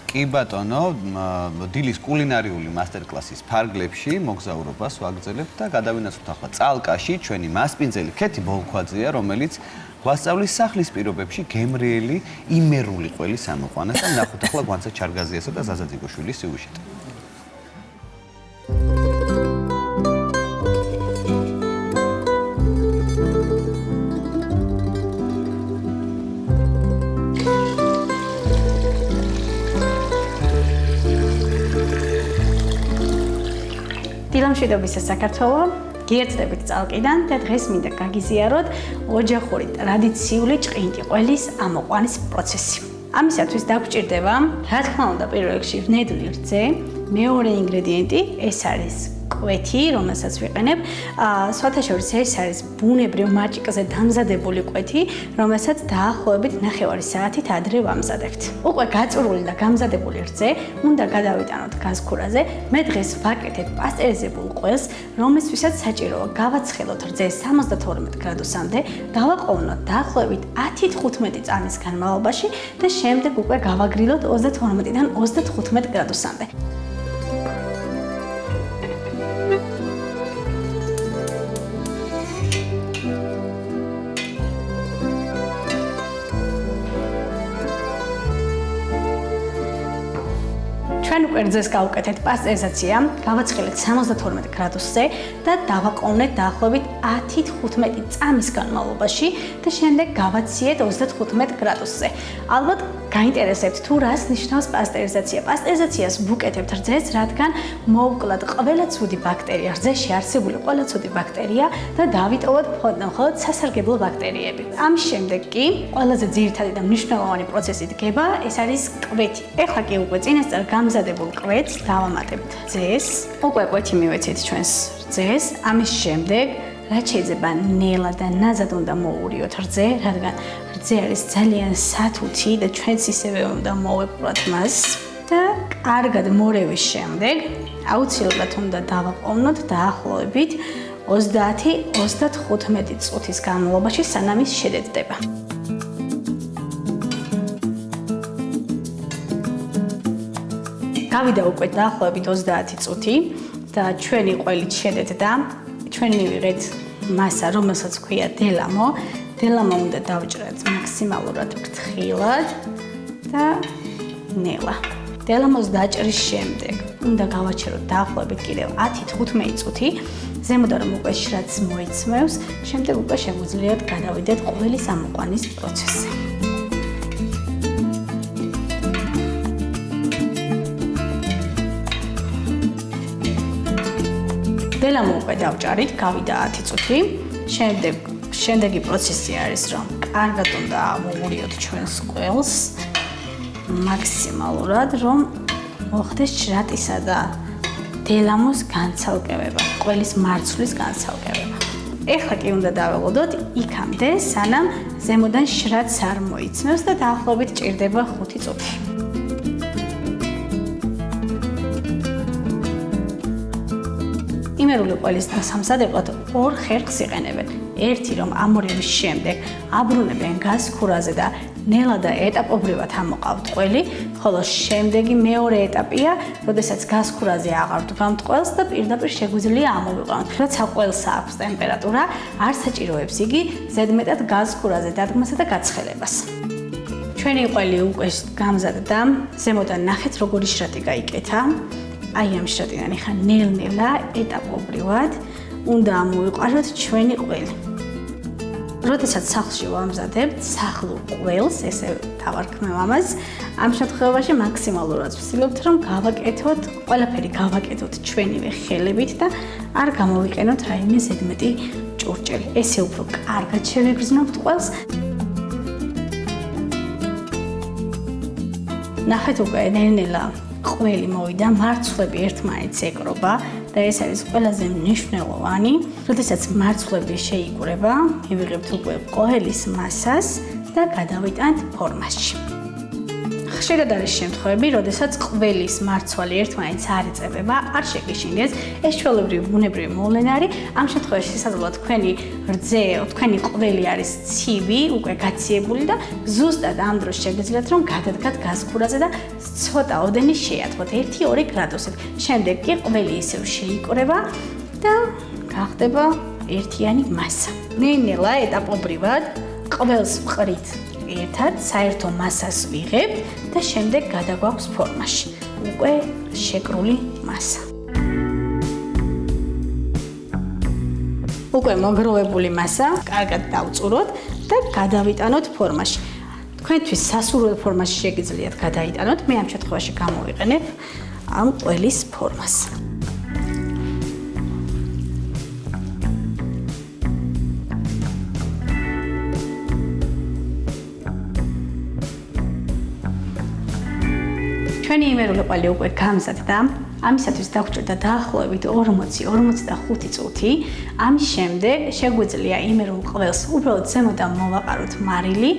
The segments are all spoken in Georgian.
კი ბატონო, დილის კულინარიული მასტერკლასის ფარგლებში მოგზაურობას ვაგრძელებთ და გადავინაცვლებთ ახლა წალკაში ჩვენი მასპინძელი ქეთი ბოლქვაძეა, რომელიც გვასწავლის სახლის პირობებში გემრიელი იმერული ყველის ამოყვანას და ნახოთ ახლა გვანცა ჩარგაზიასა და ზაზა ძიგოშვილის სიუჟეტი. დილამშვიდობის საქართველო, გიერთდებით წალკიდან და დღეს მინდა გაგიზიაროთ ოჯახური ტრადიციული ჭყინტი ყველის ამოყვანის პროცესი. ამისათვის დაგვჭირდება, რა თქმა უნდა, პირველ რიგში ვნედლი რძე, მეორე ინგრედიენტი ეს არის კვეთი, რომელსაც ვიყენებ. სხვათაშორის ეს არის ბუნებრივ მაჭიკზე დამზადებული კვეთი, რომელსაც დაახლოებით 9 საათით ადრე ვამზადებთ. უკვე გაწურული და გამზადებული რძე უნდა გადავიტანოთ გაზქურაზე. მე დღეს ვაკეთებ პასტერიზებულ ყველს, რომელთვისაც საჭიროა გავაცხელოთ რძე 72 გრადუსამდე, გავაყოვნოთ დაახლოებით 10-15 წამის განმავლობაში და შემდეგ უკვე გავაგრილოთ 32-დან 35 გრადუსამდე. ჩვენ უკვე რძეს გავუკეთეთ პასტერიზაცია, გავაცხელეთ 72 გრადუსზე და დავაყოვნეთ დაახლოებით 10-15 წამის განმავლობაში და შემდეგ გავაციეთ 35 გრადუსზე. ალბათ გაინტერესებთ თუ რას ნიშნავს პასტერიზაცია. პასტერიზაციას ვუკეთებთ რძეს, რადგან მოვუკლათ ყველა ცუდი ბაქტერია, რძეში არსებული ყველა ცუდი ბაქტერია და დავიტოვოთ მხოლოდ სასარგებლო ბაქტერიები. ამის შემდეგ კი ყველაზე ძირითადი და მნიშვნელოვანი პროცესი დგება, ეს არის კვეთი. ეხლა კი უკვე წინასწარ გამზადებულ კვეთს დავამატებთ რძეს. უკვე კვეთი მივეცეთ ჩვენს რძეს. ამის შემდეგ რაც შეიძლება ნელა და ნაზად უნდა მოურიოთ რძე, რადგან რძე არის ძალიან სათუთი და ჩვენც ისევე უნდა მოვეპყროთ მას. და კარგად მორევის შემდეგ აუცილებლად უნდა დავაყოვნოთ დაახლოებით 30-35 წუთის განმავლობაში, სანამ ის შედედდება. გავიდა უკვე დაახლოებით 30 წუთი და ჩვენი ყველით შედედდა. ჩვენ მივიღეთ მასა, რომელსაც ქვია დელამო. დელამო უნდა დავჭრათ მაქსიმალურად ფრთხილად და ნელა. დელამოს დაჭრის შემდეგ უნდა გავაჩეროთ დაახლოებით კიდევ 10-15 წუთი. ზემოდან რომ უკვე შრაც მოიცმევს, შემდეგ უკვე შეგვიძლიათ გადავიდეთ ყველის ამოყვანის პროცესზე. დელამო უკვე დავჭარით, გავიდა 10 წუთი. შემდეგი პროცესი არის, რომ კარგად უნდა ავუღურიოთ ჩვენს ყველს მაქსიმალურად, რომ მოხდეს ჭრატისა და დელამოს განცალკევება, ყველის მარცვლის განცალკევება. ეხლა კი უნდა დაველოდოთ იქამდე, სანამ ზემოდან შრაც არ მოიცნობს და დაახლოებით ჭირდება 5 წუთი. იმერული ყველის დასამზადებლად 2 ხერხს იყენებენ. ერთი რომ ამორევის შემდეგ აბრუნებენ გაზქურაზე და ნელა და ეტაპობრივად ამოყავთ ყველი, ხოლო შემდეგი მეორე ეტაპია, როდესაც გაზქურაზე აღარ დგამთ ყველს და პირდაპირ შეგვიძლია ამოვიყვანოთ. როცა ყველს აქვს ტემპერატურა, არ საჭიროებს იგი ზედმეტად გაზქურაზე დადგმასა და გაცხელებას. ჩვენი ყველი უკვე გამზადდა, ზემოდან ნახეთ როგორი შრატი გაიკეთა. აი ამ შრატიდან ეხა ნელ-ნელა ეტაპობრივად უნდა ამოვიყვანოთ ჩვენი ყველი. როდესაც სახლში ვამზადებთ სახლურ ყველს, ესე დავარქმევ ამას, ამ შემთხვევაში მაქსიმალურად ვცდილობთ, რომ გავაკეთოთ, ყველაფერი გავაკეთოთ ჩვენივე ხელებით და არ გამოვიყენოთ რაიმე ზედმეტი ჭურჭელი. ესე უფრო კარგად შევიგრძნობთ ყველს. ნახეთ უკვე ნელ-ნელა ყველი მოვიდა, მარცვლები ერთმანეთს ეკრობა და ეს არის ყველაზე მნიშვნელოვანი. როდესაც მარცვლები შეიკრება, მივიღებთ უკვე ყველის მასას და გადავიტანთ ფორმაში. ხშირად არის შემთხვევები, როდესაც ყველის მარცვალი ერთმანეთს არ იწებება, არ შეგეშინდეს. ეს ჩვეულებრივი ბუნებრივი მოვლენა არის. ამ შემთხვევაში შესაძლოა თქვენი რძე, თქვენი ყველი არის ცივი, უკვე გაციებული და ზუსტად ამ დროს შეგიძლიათ რომ გადადგათ გაზქურაზე და ცოტა ოდენი შეათბოთ 1-2 გრადუსით. შემდეგ კი ყველი ისევ შეიკრება და გახდება ერთიანი მასა. ნელ-ნელა ეტაპობრივად ყველს ვყრით ერთად საერთო მასას ვიღებთ და შემდეგ გადაგვაქვს ფორმაში. უკვე შეკრული მასა. უკვე მოგროვებული მასა, კარგად დავწუროთ და გადავიტანოთ ფორმაში. თქვენთვის სასურველ ფორმაში შეგიძლიათ გადაიტანოთ. მე ამ შემთხვევაში გამოვიყენებ ამ ყველის ფორმას. ჩვენი იმერული ყველი უკვე გამზადდა. ამისათვის დაგვჭირდა დაახლოებით 40-45 წუთი. ამის შემდეგ შეგვიძლია იმერულ ყველს უბრალოდ ზემოდან მოვაყაროთ მარილი,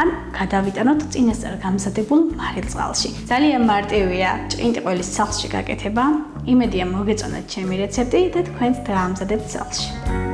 ან გადავიტანოთ წინასწარ გამზადებულ მარილწყალში. ძალიან მარტივია ჭყინტი ყველის სახლში გაკეთება. იმედია მოგეწონათ ჩემი რეცეპტი და თქვენც დაამზადებთ სახლში.